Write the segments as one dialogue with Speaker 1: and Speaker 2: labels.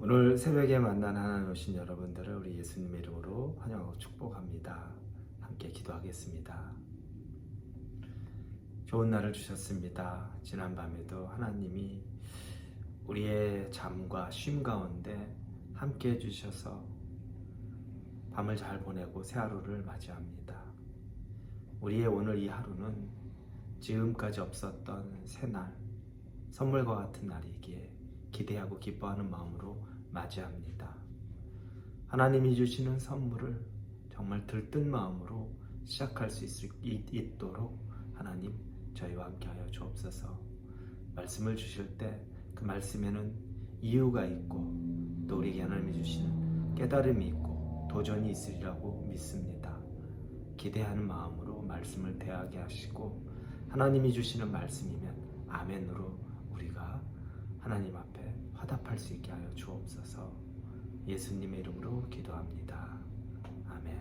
Speaker 1: 오늘 새벽에 만난 하나님 오신 여러분들을 우리 예수님의 이름으로 환영하고 축복합니다. 함께 기도하겠습니다. 좋은 날을 주셨습니다. 지난밤에도 하나님이 우리의 잠과 쉼 가운데 함께 해주셔서 밤을 잘 보내고 새 하루를 맞이합니다. 우리의 오늘 이 하루는 지금까지 없었던 새날, 선물과 같은 날이기에 기대하고 기뻐하는 마음으로 맞이합니다. 하나님이 주시는 선물을 정말 들뜬 마음으로 시작할 수 있도록 하나님 저희와 함께하여 주옵소서. 말씀을 주실 때 그 말씀에는 이유가 있고 또 우리에게 하나님이 주시는 깨달음이 있고 도전이 있으리라고 믿습니다. 기대하는 마음으로 말씀을 대하게 하시고 하나님이 주시는 말씀이면 아멘으로 우리가 하나님 앞에 화답할 수 있게 하여 주옵소서. 예수님의 이름으로 기도합니다. 아멘.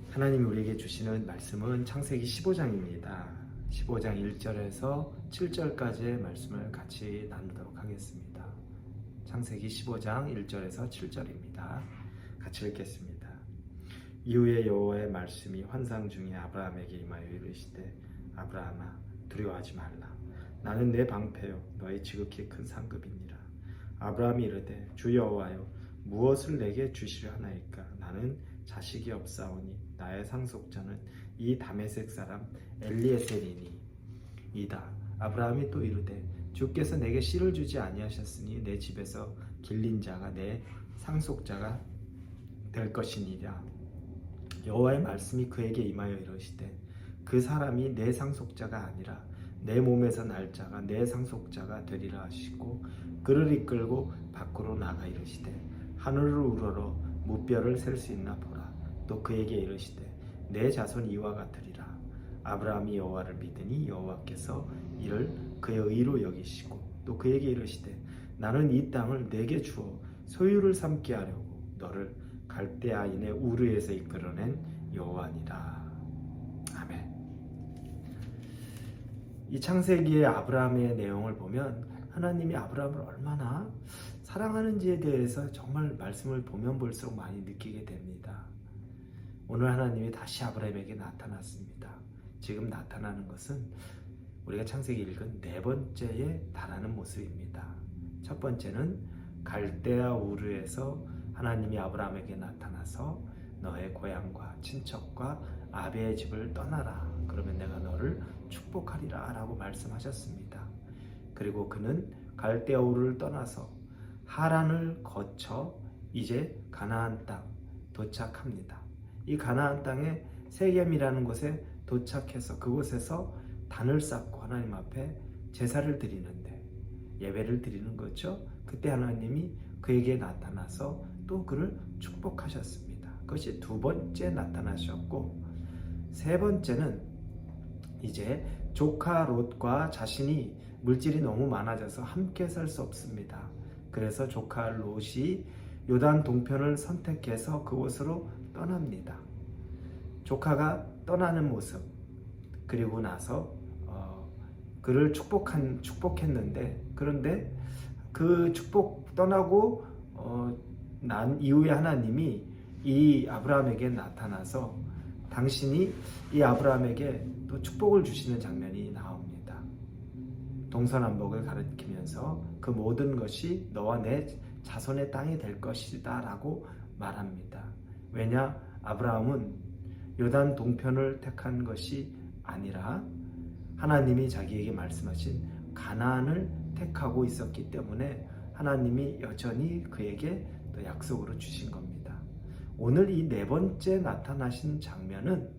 Speaker 1: 하나님이 우리에게 주시는 말씀은 창세기 15장입니다. 15장 1절에서 7절까지의 말씀을 같이 나누도록 하겠습니다. 창세기 15장 1절에서 7절입니다. 같이 읽겠습니다. 이후에 여호와의 말씀이 환상 중에 아브라함에게 임하여 이르시되 아브라함아 두려워하지 말라. 나는 내 방패요 너의 지극히 큰 상급이니라. 아브라함이 이르되 주 여호와여 무엇을 내게 주시려 하나이까. 나는 자식이 없사오니 나의 상속자는 이 다메섹 사람 엘리에셀이니 이다. 아브라함이 또 이르되 주께서 내게 씨를 주지 아니하셨으니 내 집에서 길린 자가 내 상속자가 될 것이니라. 여호와의 말씀이 그에게 임하여 이르시되 그 사람이 내 상속자가 아니라 내 몸에서 날 자가 내 상속자가 되리라 하시고 그를 이끌고 밖으로 나가 이르시되 하늘을 우러러 무뼈를 셀 수 있나 보라. 또 그에게 이르시되 내 자손 이와 같으리라. 아브라함이 여호와를 믿으니 여호와께서 이를 그의 의로 여기시고 또 그에게 이르시되 나는 이 땅을 내게 주어 소유를 삼게 하려고 너를 갈대아인의 우르에서 이끌어낸 여호와니라. 아멘. 이 창세기의 아브라함의 내용을 보면 하나님이 아브라함을 얼마나 사랑하는지에 대해서 정말 말씀을 보면 볼수록 많이 느끼게 됩니다. 오늘 하나님이 다시 아브라함에게 나타났습니다. 지금 나타나는 것은 우리가 창세기 읽은 네 번째에 달하는 모습입니다. 첫 번째는 갈대아 우르에서 하나님이 아브라함에게 나타나서 너의 고향과 친척과 아비의 집을 떠나라. 그러면 내가 너를 축복하리라 라고 말씀하셨습니다. 그리고 그는 갈대아 우르를 떠나서 하란을 거쳐 이제 가나안 땅 도착합니다. 이 가나안 땅에 세겜이라는 곳에 도착해서 그곳에서 단을 쌓고 하나님 앞에 제사를 드리는데 예배를 드리는 거죠. 그때 하나님이 그에게 나타나서 또 그를 축복하셨습니다. 그것이 두 번째 나타나셨고 세 번째는 이제 조카 롯과 자신이 물질이 너무 많아져서 함께 살 수 없습니다. 그래서 조카 롯이 요단 동편을 선택해서 그곳으로 떠납니다. 조카가 떠나는 모습 그리고 나서 그를 축복했는데 그런데 그 축복 떠나고 난 이후에 하나님이 이 아브라함에게 나타나서 당신이 이 아브라함에게 또 축복을 주시는 장면이 나옵니다. 동서남북을 가리키면서 그 모든 것이 너와 내 자손의 땅이 될 것이다 라고 말합니다. 왜냐? 아브라함은 요단 동편을 택한 것이 아니라 하나님이 자기에게 말씀하신 가나안을 택하고 있었기 때문에 하나님이 여전히 그에게 또 약속으로 주신 겁니다. 오늘 이 네 번째 나타나신 장면은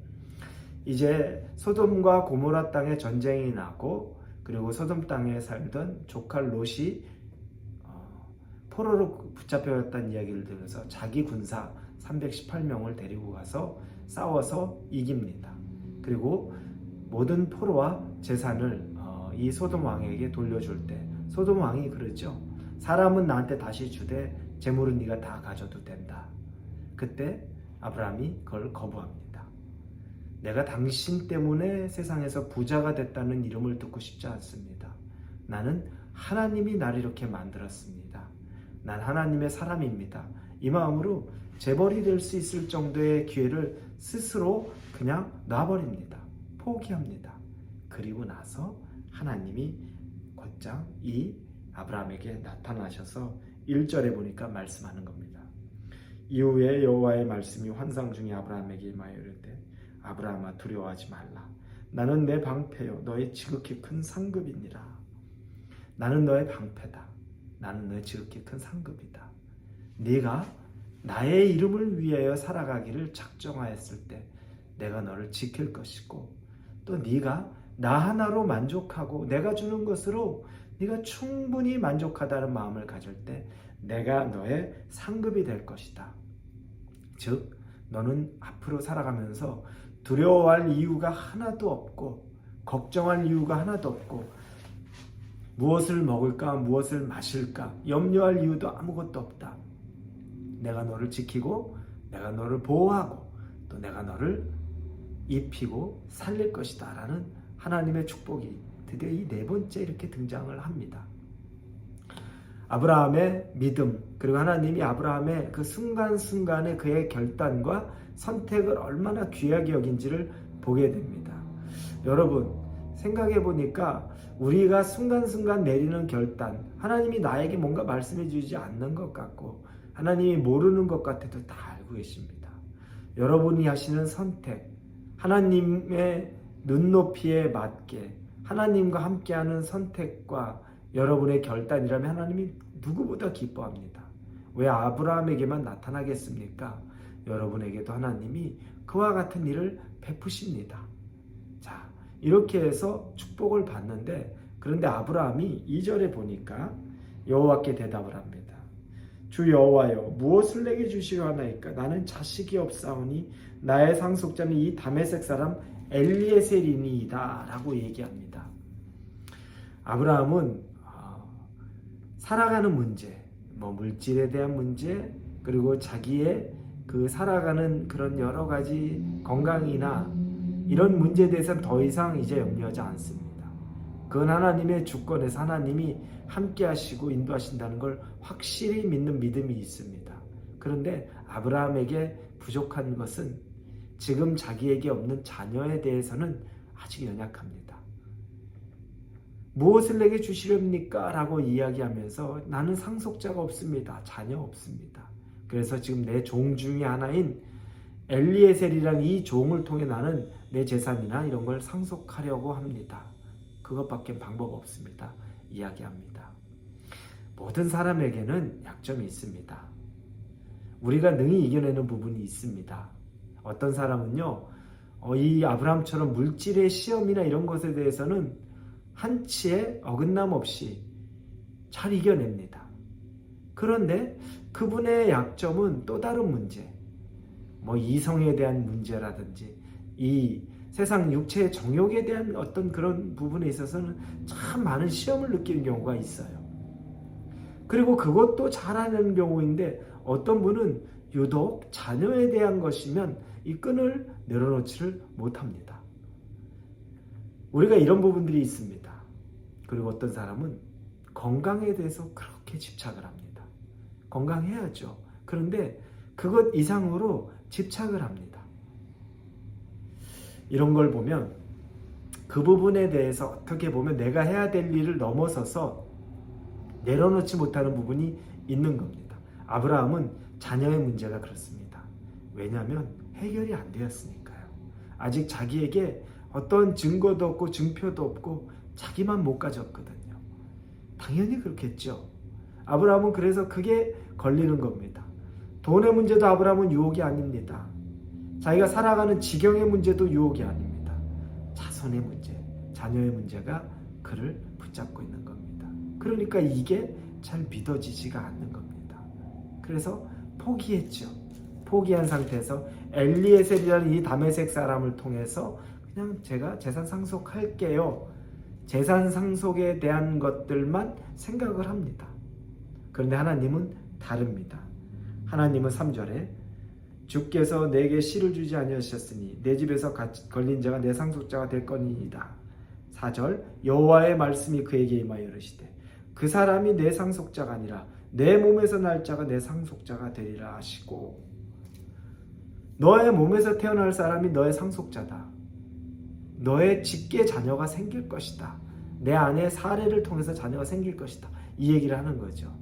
Speaker 1: 이제 소돔과 고모라 땅에 전쟁이 나고 그리고 소돔 땅에 살던 조카 롯이 포로로 붙잡혀갔다는 이야기를 들으면서 자기 군사 318명을 데리고 가서 싸워서 이깁니다. 그리고 모든 포로와 재산을 이 소돔 왕에게 돌려줄 때 소돔 왕이 그러죠. 사람은 나한테 다시 주되 재물은 네가 다 가져도 된다. 그때 아브라함이 그걸 거부합니다. 내가 당신 때문에 세상에서 부자가 됐다는 이름을 듣고 싶지 않습니다. 나는 하나님이 나를 이렇게 만들었습니다. 난 하나님의 사람입니다. 이 마음으로 재벌이 될 수 있을 정도의 기회를 스스로 그냥 놔버립니다. 포기합니다. 그리고 나서 하나님이 곧장 이 아브라함에게 나타나셔서 1절에 보니까 말씀하는 겁니다. 이후에 여호와의 말씀이 환상 중에 아브라함에게 임하여 이르되 아브라함아 두려워하지 말라. 나는 내 방패요 너의 지극히 큰 상급이니라. 나는 너의 방패다. 나는 너의 지극히 큰 상급이다. 네가 나의 이름을 위하여 살아가기를 작정하였을 때 내가 너를 지킬 것이고 또 네가 나 하나로 만족하고 내가 주는 것으로 네가 충분히 만족하다는 마음을 가질 때 내가 너의 상급이 될 것이다. 즉 너는 앞으로 살아가면서 두려워할 이유가 하나도 없고 걱정할 이유가 하나도 없고 무엇을 먹을까 무엇을 마실까 염려할 이유도 아무것도 없다. 내가 너를 지키고 내가 너를 보호하고 또 내가 너를 입히고 살릴 것이다 라는 하나님의 축복이 드디어 이 네 번째 이렇게 등장을 합니다. 아브라함의 믿음 그리고 하나님이 아브라함의 그 순간순간의 그의 결단과 선택을 얼마나 귀하게 여긴지를 보게 됩니다. 여러분 생각해 보니까 우리가 순간순간 내리는 결단 하나님이 나에게 뭔가 말씀해 주지 않는 것 같고 하나님이 모르는 것 같아도 다 알고 계십니다. 여러분이 하시는 선택 하나님의 눈높이에 맞게 하나님과 함께하는 선택과 여러분의 결단이라면 하나님이 누구보다 기뻐합니다. 왜 아브라함에게만 나타나겠습니까? 여러분에게도 하나님이 그와 같은 일을 베푸십니다. 자, 이렇게 해서 축복을 받는데 그런데 아브라함이 2절에 보니까 여호와께 대답을 합니다. 주 여호와여 무엇을 내게 주시려나이까? 나는 자식이 없사오니 나의 상속자는 이 다메섹 사람 엘리에셀이니이다 라고 얘기합니다. 아브라함은 살아가는 문제, 물질에 대한 문제, 그리고 자기의 그 살아가는 그런 여러 가지 건강이나 이런 문제에 대해서는 더 이상 이제 염려하지 않습니다. 그건 하나님의 주권에서 하나님이 함께 하시고 인도하신다는 걸 확실히 믿는 믿음이 있습니다. 그런데 아브라함에게 부족한 것은 지금 자기에게 없는 자녀에 대해서는 아직 연약합니다. 무엇을 내게 주시렵니까? 라고 이야기하면서 나는 상속자가 없습니다. 자녀 없습니다. 그래서 지금 내 종 중에 하나인 엘리에셀이라는 이 종을 통해 나는 내 재산이나 이런 걸 상속하려고 합니다. 그것밖에 방법 없습니다. 이야기합니다. 모든 사람에게는 약점이 있습니다. 우리가 능히 이겨내는 부분이 있습니다. 어떤 사람은요, 이 아브라함처럼 물질의 시험이나 이런 것에 대해서는 한치의 어긋남 없이 잘 이겨냅니다. 그런데 그분의 약점은 또 다른 문제, 이성에 대한 문제라든지 이 세상 육체의 정욕에 대한 어떤 그런 부분에 있어서는 참 많은 시험을 느끼는 경우가 있어요. 그리고 그것도 잘하는 경우인데 어떤 분은 유독 자녀에 대한 것이면 이 끈을 내려놓지를 못합니다. 우리가 이런 부분들이 있습니다. 그리고 어떤 사람은 건강에 대해서 그렇게 집착을 합니다. 건강해야죠. 그런데 그것 이상으로 집착을 합니다. 이런 걸 보면 그 부분에 대해서 어떻게 보면 내가 해야 될 일을 넘어서서 내려놓지 못하는 부분이 있는 겁니다. 아브라함은 자녀의 문제가 그렇습니다. 왜냐하면 해결이 안 되었으니까요. 아직 자기에게 어떤 증거도 없고 증표도 없고 자기만 못 가졌거든요. 당연히 그렇겠죠. 아브라함은 그래서 그게 걸리는 겁니다. 돈의 문제도 아브라함은 유혹이 아닙니다. 자기가 살아가는 지경의 문제도 유혹이 아닙니다. 자손의 문제, 자녀의 문제가 그를 붙잡고 있는 겁니다. 그러니까 이게 잘 믿어지지가 않는 겁니다. 그래서 포기했죠. 포기한 상태에서 엘리에셀이라는 이 다메섹 사람을 통해서 그냥 제가 재산 상속할게요. 재산 상속에 대한 것들만 생각을 합니다. 그런데 하나님은 다릅니다. 하나님은 3절에 주께서 내게 씨를 주지 아니하셨으니 내 집에서 걸린 자가 내 상속자가 될 거니이다. 4절 여호와의 말씀이 그에게 임하여 이르시되 그 사람이 내 상속자가 아니라 내 몸에서 날 자가 내 상속자가 되리라 하시고, 너의 몸에서 태어날 사람이 너의 상속자다. 너의 직계 자녀가 생길 것이다. 내 안에 사례를 통해서 자녀가 생길 것이다. 이 얘기를 하는 거죠.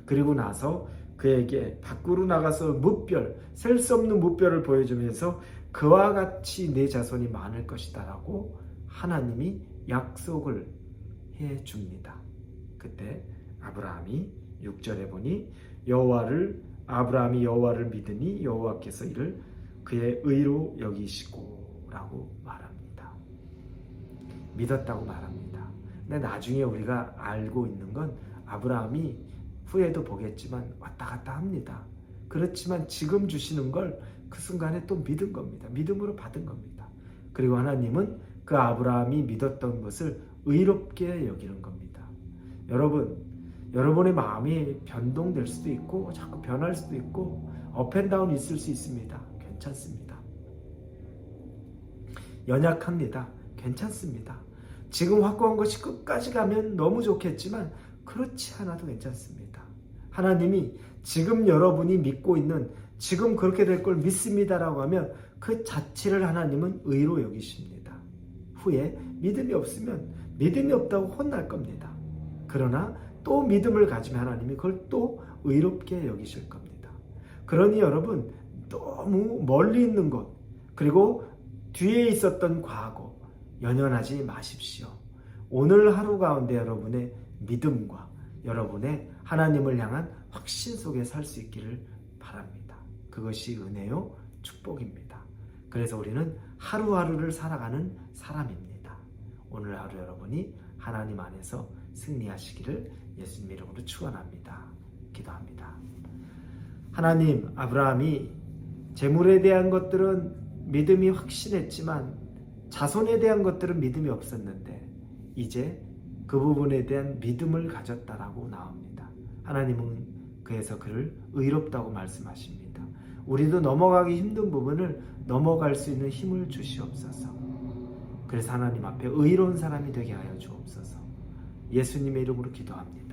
Speaker 1: 그리고 나서 그에게 밖으로 나가서 무별, 셀 수 없는 무별을 보여주면서 그와 같이 내 자손이 많을 것이다 라고 하나님이 약속을 해줍니다. 그때 아브라함이 6절에 보니 아브라함이 여호와를 믿으니 여호와께서 이를 그의 의로 여기시고 라고 말합니다. 믿었다고 말합니다. 근데 나중에 우리가 알고 있는 건 아브라함이 후에도 보겠지만 왔다 갔다 합니다. 그렇지만 지금 주시는 걸 그 순간에 또 믿은 겁니다. 믿음으로 받은 겁니다. 그리고 하나님은 그 아브라함이 믿었던 것을 의롭게 여기는 겁니다. 여러분의 마음이 변동될 수도 있고 자꾸 변할 수도 있고 업앤다운 있을 수 있습니다. 괜찮습니다. 연약합니다. 괜찮습니다. 지금 확고한 것이 끝까지 가면 너무 좋겠지만 그렇지 않아도 괜찮습니다. 하나님이 지금 여러분이 믿고 있는 지금 그렇게 될 걸 믿습니다라고 하면 그 자체를 하나님은 의로 여기십니다. 후에 믿음이 없으면 믿음이 없다고 혼날 겁니다. 그러나 또 믿음을 가지면 하나님이 그걸 또 의롭게 여기실 겁니다. 그러니 여러분 너무 멀리 있는 것 그리고 뒤에 있었던 과거 연연하지 마십시오. 오늘 하루 가운데 여러분의 믿음과 여러분의 하나님을 향한 확신 속에 살 수 있기를 바랍니다. 그것이 은혜요 축복입니다. 그래서 우리는 하루하루를 살아가는 사람입니다. 오늘 하루 여러분이 하나님 안에서 승리하시기를 예수님 이름으로 축원합니다. 기도합니다. 하나님, 아브라함이 재물에 대한 것들은 믿음이 확신했지만 자손에 대한 것들은 믿음이 없었는데 이제 그 부분에 대한 믿음을 가졌다라고 나옵니다. 하나님은 그래서 그를 의롭다고 말씀하십니다. 우리도 넘어가기 힘든 부분을 넘어갈 수 있는 힘을 주시옵소서. 그래서 하나님 앞에 의로운 사람이 되게 하여 주옵소서. 예수님의 이름으로 기도합니다.